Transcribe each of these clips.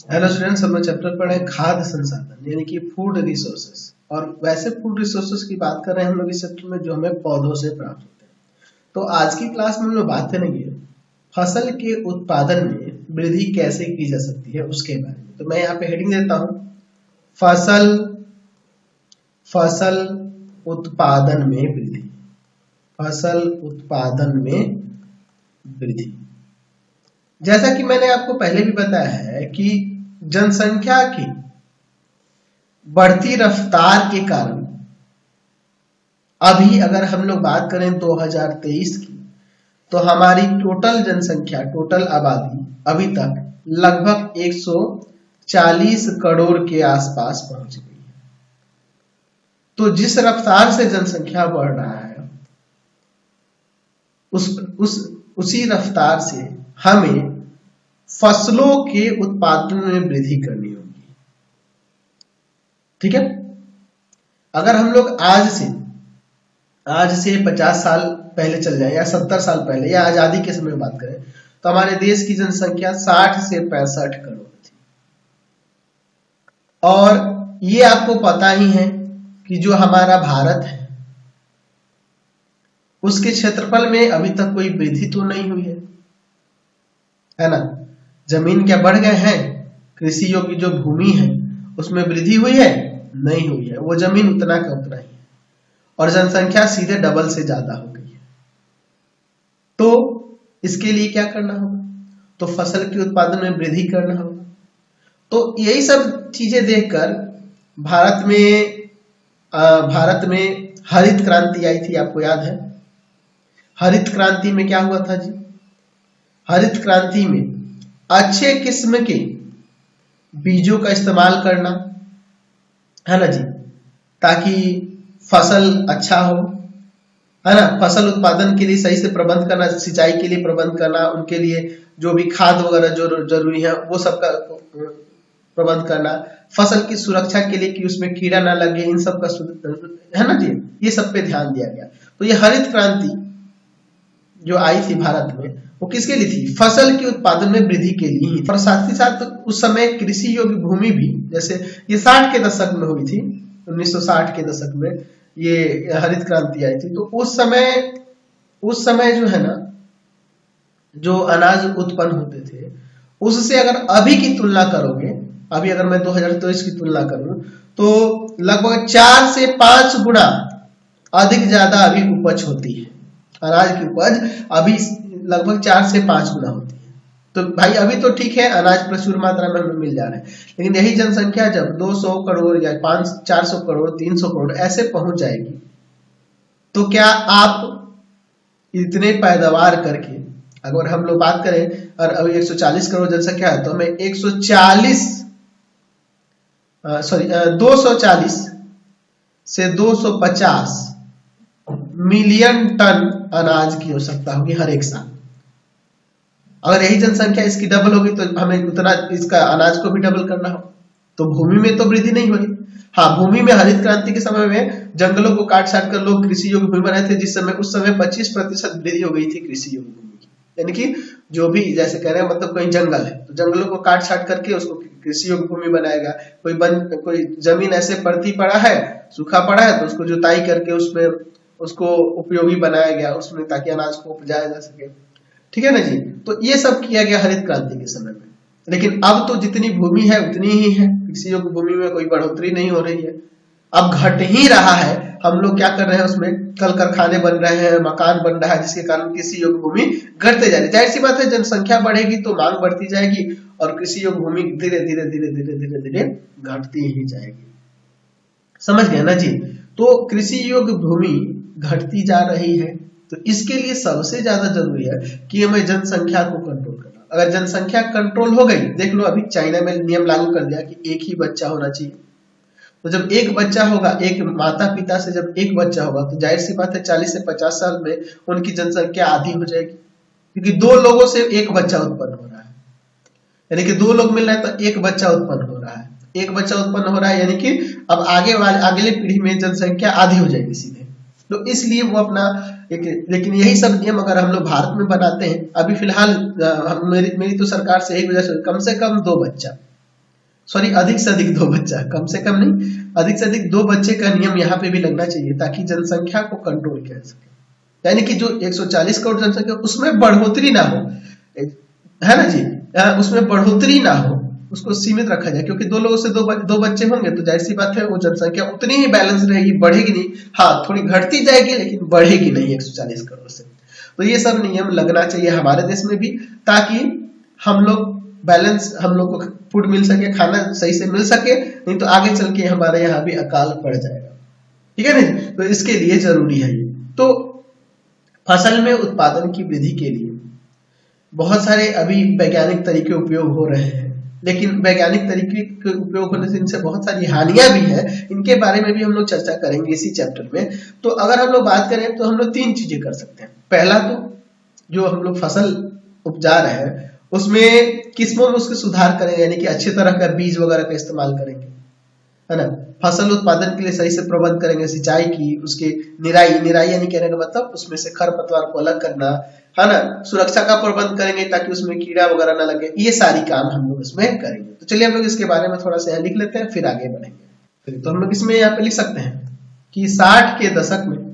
Hello students, हम लोग chapter पढ़े खाद्य संसाधन यानी कि फूड रिसोर्सेस। और वैसे फूड रिसोर्सेस की बात कर रहे हैं हम लोग इस चैप्टर में जो हमें पौधों से प्राप्त होते हैं। तो आज की क्लास में हम लोग बात करेंगे फसल के उत्पादन में वृद्धि कैसे की जा सकती है उसके बारे में। तो मैं यहाँ पे हेडिंग देता हूँ, फसल उत्पादन में वृद्धि। फसल उत्पादन में वृद्धि। जैसा कि मैंने आपको पहले भी बताया है कि जनसंख्या की बढ़ती रफ्तार के कारण अभी अगर हम लोग बात करें 2023 की, तो हमारी टोटल जनसंख्या, टोटल आबादी अभी तक लगभग 140 करोड़ के आसपास पहुंच गई है। तो जिस रफ्तार से जनसंख्या बढ़ रहा है उसी रफ्तार से हमें फसलों के उत्पादन में वृद्धि करनी होगी। ठीक है। अगर हम लोग आज से 50 साल पहले चल जाए या 70 साल पहले या आजादी के समय में बात करें तो हमारे देश की जनसंख्या 60 से 65 करोड़ थी। और ये आपको पता ही है कि जो हमारा भारत है उसके क्षेत्रफल में अभी तक कोई वृद्धि तो नहीं हुई है ना। जमीन क्या बढ़ गए हैं? कृषि योग्य जो भूमि है उसमें वृद्धि हुई है? नहीं हुई है, वो जमीन उतना का उतना ही है। और जनसंख्या सीधे डबल से ज्यादा हो गई है। तो इसके लिए क्या करना होगा? तो फसल के उत्पादन में वृद्धि करना होगा। तो यही सब चीजें देखकर भारत में हरित क्रांति आई थी, आपको याद है? हरित क्रांति में क्या हुआ था जी? हरित क्रांति में अच्छे किस्म के बीजों का इस्तेमाल करना है ना जी, ताकि फसल अच्छा हो, है ना। फसल उत्पादन के लिए सही से प्रबंध करना, सिंचाई के लिए प्रबंध करना, उनके लिए जो भी खाद वगैरह जो जरूरी है वो सब का प्रबंध करना, फसल की सुरक्षा के लिए कि उसमें कीड़ा ना लगे, इन सब का है ना जी, ये सब पे ध्यान दिया गया। तो ये हरित क्रांति जो आई थी भारत में वो किसके लिए थी? फसल के उत्पादन में वृद्धि के लिए ही। और साथ ही साथ उस समय कृषि योग्य भूमि भी, जैसे ये 60 के दशक में हुई थी, 1960 के दशक में ये हरित क्रांति आई थी। तो उस समय जो है ना, जो अनाज उत्पन्न होते थे उससे अगर अभी की तुलना करोगे, अभी अगर मैं 2023 की तुलना करूं तो लगभग 4 से 5 गुना अधिक ज्यादा अभी उपज होती है। अनाज की उपज अभी लगभग 4 से 5 गुना होती है। तो भाई अभी तो ठीक है, अनाज प्रचुर मात्रा में हमें मिल जा रहा है, लेकिन यही जनसंख्या जब 200 करोड़ या 400 करोड़ 300 करोड़ ऐसे पहुंच जाएगी तो क्या आप इतने पैदावार करके, अगर हम लोग बात करें और अभी 140 करोड़ जनसंख्या है तो हमें 240 से 250 मिलियन टन अनाज की आवश्यकता होगी हर एक साल। अगर यही जनसंख्या इसकी डबल होगी तो हमें उतना इसका अनाज को भी डबल करना हो। तो भूमि में तो वृद्धि नहीं होगी। हाँ, भूमि में हरित क्रांति के समय में जंगलों को काट छाट कर लोग कृषि योग्य भूमि बनाए थे, उस समय 25% वृद्धि हो गई थी कृषि योग्य भूमि की। यानी कि जो भी, जैसे कह रहे हैं, मतलब कोई जंगल है तो जंगलों को काट छाट करके उसको कृषि योग्य भूमि बनाएगा। कोई जमीन ऐसे पड़ती पड़ा है, सूखा पड़ा है, तो उसको जुताई करके उसमें उसको उपयोगी बनाया गया उसमें, ताकि अनाज को उपजाया जा सके। ठीक है ना जी। तो ये सब किया गया हरित क्रांति के समय में। लेकिन अब तो जितनी भूमि है उतनी ही है, कृषि योग्य भूमि में कोई बढ़ोतरी नहीं हो रही है, अब घट ही रहा है। हम लोग क्या कर रहे हैं, उसमें कल कारखाने बन रहे हैं, मकान बन रहा है, जिसके कारण कृषि योग्य भूमि घटते जा रही है। जाहिर सी बात है, जनसंख्या बढ़ेगी तो मांग बढ़ती जाएगी और कृषि योग्य भूमि धीरे धीरे धीरे धीरे धीरे धीरे घटती ही जाएगी। समझ गए ना जी। तो कृषि योग्य भूमि घटती जा रही है, तो इसके लिए सबसे ज्यादा जरूरी है कि हमें जनसंख्या को कंट्रोल करना। अगर जनसंख्या कंट्रोल हो गई, देख लो अभी चाइना में नियम लागू कर दिया कि एक ही बच्चा होना चाहिए। तो जब एक बच्चा होगा, एक माता पिता से जब एक बच्चा होगा, तो जाहिर सी बात है 40 से 50 साल में उनकी जनसंख्या आधी हो जाएगी, क्योंकि 2 लोगों से एक बच्चा उत्पन्न हो रहा है। यानी कि 2 लोग मिल रहे हैं तो एक बच्चा उत्पन्न हो रहा है, एक बच्चा उत्पन्न हो रहा है, यानी कि अब अगले पीढ़ी में जनसंख्या आधी हो जाएगी सीधे। तो इसलिए वो अपना लेकिन यही सब नियम अगर हम लोग भारत में बनाते हैं, अभी फिलहाल मेरी तो सरकार से यही गुजारिश है, कम से कम 2 बच्चा, सॉरी अधिक से अधिक 2 बच्चा, कम से कम नहीं, अधिक से अधिक 2 बच्चे का नियम यहाँ पे भी लगना चाहिए ताकि जनसंख्या को कंट्रोल किया जा सके। यानी कि जो 140 करोड़ जनसंख्या उसमें बढ़ोतरी ना हो, है ना जी, उसमें बढ़ोतरी ना हो, उसको सीमित रखा जाए, क्योंकि 2 लोगों से 2 बच्चे होंगे तो जाहिर सी बात है वो जनसंख्या उतनी ही बैलेंस रहेगी, बढ़ेगी नहीं, हाँ थोड़ी घटती जाएगी लेकिन बढ़ेगी नहीं 140 करोड़ से। तो ये सब नियम लगना चाहिए हमारे देश में भी, ताकि हम लोग बैलेंस, हम लोग को फूड मिल सके, खाना सही से मिल सके, नहीं तो आगे चल के हमारे यहाँ भी अकाल पड़ जाएगा, ठीक है ना। तो इसके लिए जरूरी है ये। तो फसल में उत्पादन की वृद्धि के लिए बहुत सारे अभी वैज्ञानिक तरीके उपयोग हो रहे हैं, लेकिन वैज्ञानिक तरीके के उपयोग होने से इनसे बहुत सारी हानियां भी हैं, इनके बारे में भी हम लोग चर्चा करेंगे इसी चैप्टर में। तो अगर हम लोग बात करें तो हम लोग 3 चीजें कर सकते हैं। पहला तो जो हम लोग फसल उपजा रहे हैं उसमें किस्मों में उसके सुधार करें, यानी कि अच्छे तरह का बीज वगैरह का इस्तेमाल करेंगे, है ना। फसल उत्पादन के लिए सही से प्रबंध करेंगे, सिंचाई की, उसके निराई यानी कहने का मतलब उसमें से खरपतवार को अलग करना, है ना, सुरक्षा का प्रबंध करेंगे ताकि उसमें कीड़ा वगैरह ना लगे, ये सारी काम हम लोग इसमें करेंगे। तो चलिए हम लोग इसके बारे में थोड़ा सा यहाँ लिख लेते हैं, फिर आगे बढ़ेंगे। तो हम लोग इसमें यहाँ पे लिख सकते हैं कि 60 के दशक में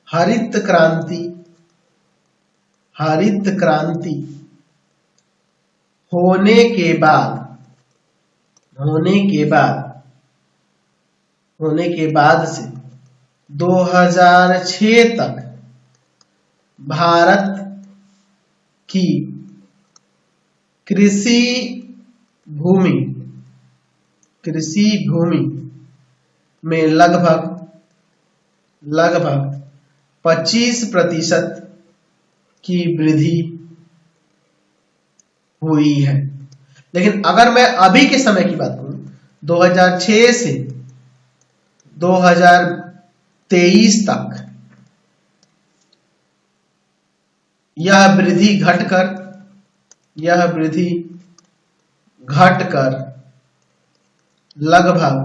हरित क्रांति होने के बाद से 2006 तक भारत की कृषि भूमि में लगभग 25% की वृद्धि हुई है। लेकिन अगर मैं अभी के समय की बात करूं, 2006 से 2023 तक यह वृद्धि घटकर लगभग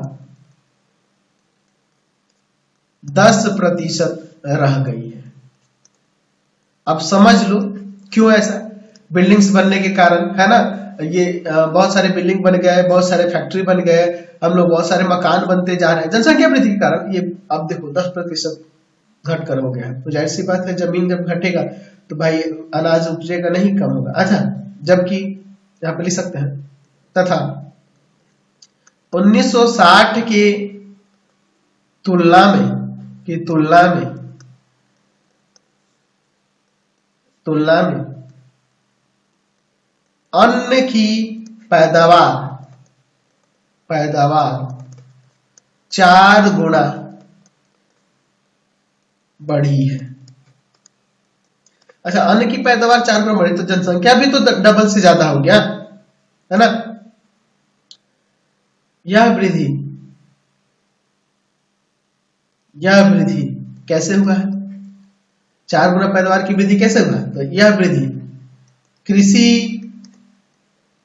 10% रह गई है। अब समझ लो क्यों ऐसा, बिल्डिंग्स बनने के कारण, है ना, ये बहुत सारे बिल्डिंग बन गए, बहुत सारे फैक्ट्री बन गए, हम लोग बहुत सारे मकान बनते जा रहे हैं, जनसंख्या वृद्धि के कारण ये अब देखो 10% घटकर हो गया है। तो जाहिर सी बात है जमीन जब घटेगा तो भाई अनाज उपजेगा नहीं, कम होगा। अच्छा, जबकि यहाँ पे लिख सकते हैं तथा 1960 के तुलना में अन्न की पैदावार 4 गुना बढ़ी है। अच्छा, अन्न की पैदावार 4 गुना बढ़ी तो जनसंख्या भी तो डबल से ज्यादा हो गया, है ना। यह वृद्धि कैसे हुआ है? 4 गुना पैदावार की वृद्धि कैसे हुआ? तो यह वृद्धि कृषि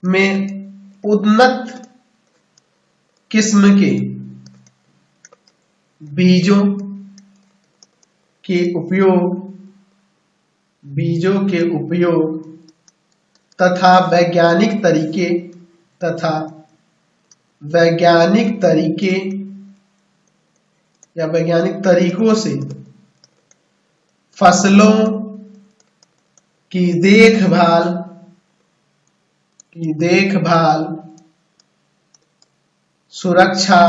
में उन्नत किस्म के बीजों के उपयोग तथा वैज्ञानिक तरीकों से फसलों की देखभाल, सुरक्षा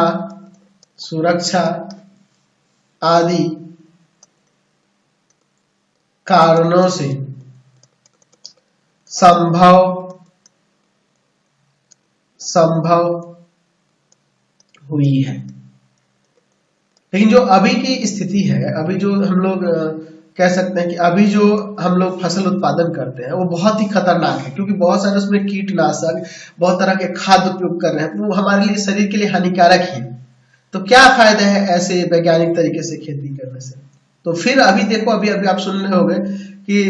आदि कारणों से संभव हुई है। लेकिन जो अभी की स्थिति है, अभी जो हम लोग कह सकते हैं कि अभी जो हम लोग फसल उत्पादन करते हैं वो बहुत ही खतरनाक है, क्योंकि बहुत सारे उसमें कीटनाशक, बहुत तरह के खाद उपयोग कर रहे हैं, वो हमारे लिए, शरीर के लिए हानिकारक ही। तो क्या फायदा है ऐसे वैज्ञानिक तरीके से खेती करने से? तो फिर अभी देखो, अभी आप सुन रहे होंगे कि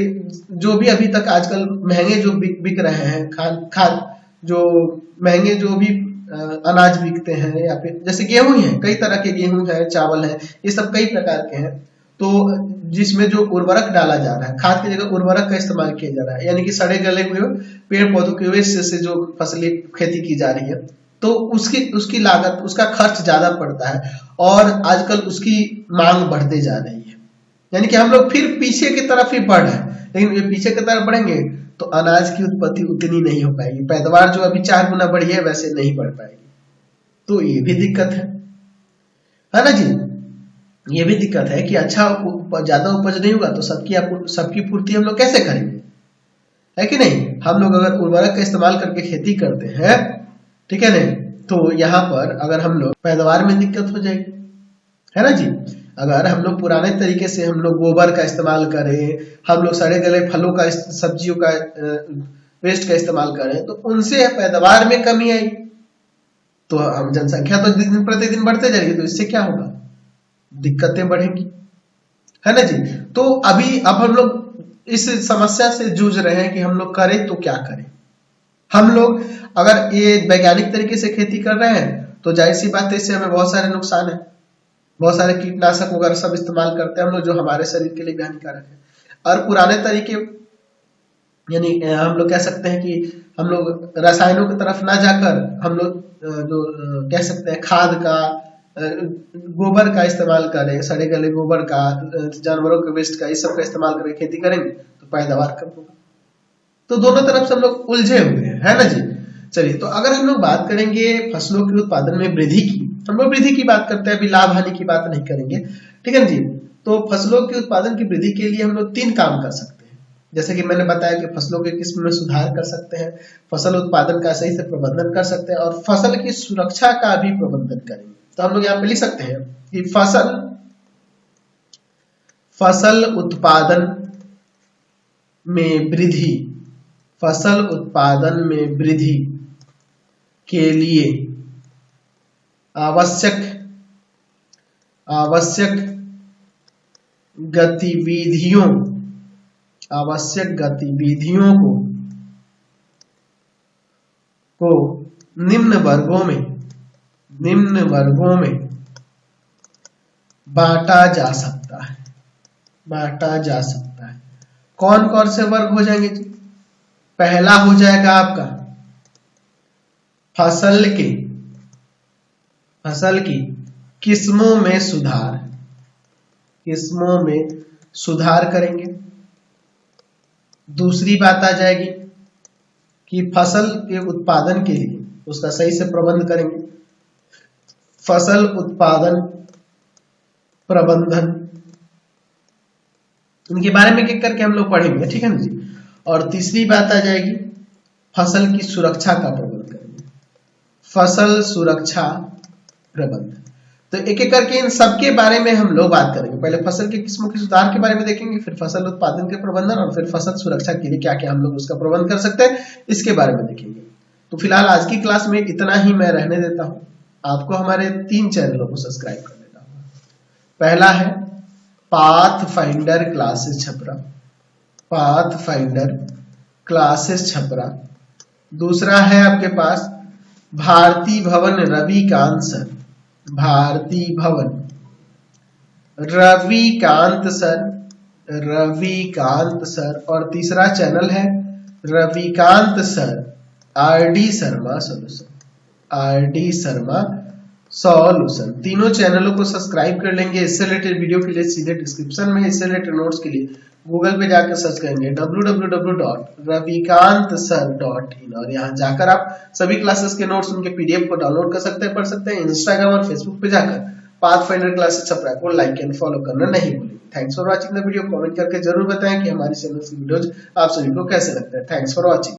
जो भी अभी तक आजकल महंगे जो बिक रहे हैं खाद, जो महंगे जो भी अनाज बिकते हैं, या फिर जैसे गेहूं ही है, कई तरह के गेहूं है, चावल है, ये सब कई प्रकार के हैं। तो जिसमें जो उर्वरक डाला जा रहा है, खाद की जगह उर्वरक का इस्तेमाल किया जा रहा है, यानी कि सड़े गले हुए पेड़ पौधों के वेस्ट से जो फसली खेती की जा रही है, तो उसकी लागत, उसका खर्च ज्यादा पड़ता है और आजकल उसकी मांग बढ़ते जा रही है। यानी कि हम लोग फिर पीछे की तरफ ही बढ़ रहे हैं, लेकिन ये पीछे की तरफ बढ़ेंगे तो अनाज की उत्पत्ति उतनी नहीं हो पाएगी, पैदावार जो अभी 4 गुना बढ़ी है वैसे नहीं बढ़ पाएगी। तो ये भी दिक्कत है ना जी। ये भी दिक्कत है कि अच्छा ज्यादा उपज नहीं होगा तो सबकी पूर्ति हम लोग कैसे करेंगे, है कि नहीं। हम लोग अगर उर्वरक का इस्तेमाल करके खेती करते हैं, ठीक है नहीं, तो यहाँ पर अगर हम लोग पैदावार में दिक्कत हो जाएगी, है ना जी। अगर हम लोग पुराने तरीके से हम लोग गोबर का इस्तेमाल करें, हम लोग सड़े गले फलों का, सब्जियों का वेस्ट का इस्तेमाल करें, तो उनसे पैदावार में कमी आई, तो हम जनसंख्या तो दिन प्रतिदिन बढ़ते जाएगी, तो इससे क्या होगा, दिक्कतें बढ़ेंगी, है ना जी। तो अब हम लोग इस समस्या से जूझ रहे हैं कि हम लोग करें तो क्या करें। हम लोग अगर ये वैज्ञानिक तरीके से खेती कर रहे हैं तो जाहिर सी बात है इससे हमें बहुत सारे नुकसान है, बहुत सारे कीटनाशक वगैरह सब इस्तेमाल करते हैं हम लोग, जो हमारे शरीर के लिए भी हानिकारक है। और पुराने तरीके, यानी हम लोग कह सकते हैं कि हम लोग रसायनों की तरफ ना जाकर हम लोग जो कह सकते हैं खाद का, गोबर का इस्तेमाल करें, सड़े गले गोबर का, जानवरों के वेस्ट का, इस सब का इस्तेमाल करके खेती करेंगे तो पैदावार कम होगा। तो दोनों तरफ से हम लोग उलझे हुए हैं, है ना जी। चलिए, तो अगर हम लोग बात करेंगे फसलों के उत्पादन में वृद्धि की, हम लोग वृद्धि की बात करते हैं, अभी लाभ हानि की बात नहीं करेंगे, ठीक है जी। तो फसलों के उत्पादन की वृद्धि के लिए हम लोग 3 काम कर सकते हैं। जैसे कि मैंने बताया कि फसलों के किस्म में सुधार कर सकते हैं, फसल उत्पादन का सही से प्रबंधन कर सकते हैं और फसल की सुरक्षा का भी प्रबंधन करेंगे। तो हम लोग यहाँ पे लिख सकते हैं कि फसल उत्पादन में वृद्धि, फसल उत्पादन में वृद्धि के लिए आवश्यक गतिविधियों को निम्न वर्गों में बांटा जा सकता है। कौन कौन से वर्ग हो जाएंगे जी? पहला हो जाएगा आपका फसल की किस्मों में सुधार करेंगे। दूसरी बात आ जाएगी कि फसल के उत्पादन के लिए उसका सही से प्रबंध करेंगे, फसल उत्पादन प्रबंधन, इनके बारे में एक करके हम लोग पढ़ेंगे, ठीक है ना जी। और तीसरी बात आ जाएगी फसल की सुरक्षा का प्रबंध करेंगे, फसल सुरक्षा प्रबंधन। तो एक एक करके इन सबके बारे में हम लोग बात करेंगे। पहले फसल के किस्मों के सुधार के बारे में देखेंगे, फिर फसल उत्पादन के प्रबंधन और फिर फसल सुरक्षा के लिए क्या क्या हम लोग उसका प्रबंध कर सकते हैं, इसके बारे में देखेंगे। तो फिलहाल आज की क्लास में इतना ही मैं रहने देता हूं। आपको हमारे 3 चैनलों को सब्सक्राइब कर लेना होगा। पहला है पाथफाइंडर क्लासेस छपरा, दूसरा है आपके पास भारती भवन रविकांत सर, और तीसरा चैनल है Ravikant sir RD Sharma solution. तीनों चैनलों को सब्सक्राइब कर लेंगे। इससे रिलेटेड वीडियो के लिए सीधे डिस्क्रिप्शन में, इससे रिलेटेड नोट्स के लिए गूगल पे जाकर सर्च करेंगे www.ravikansir.in और यहाँ जाकर आप सभी क्लासेस के नोट्स, उनके PDF को डाउनलोड कर सकते हैं, पढ़ सकते हैं। इंस्टाग्राम और फेसबुक पे जाकर पाथफाइंडर क्लासेस छपरा को लाइक एंड फॉलो करना नहीं भूलें। Thanks for watching the video. Comment करके जरूर बताएं कि हमारी चैनल की वीडियोज आप सभी को कैसे लगता है। Thanks for watching.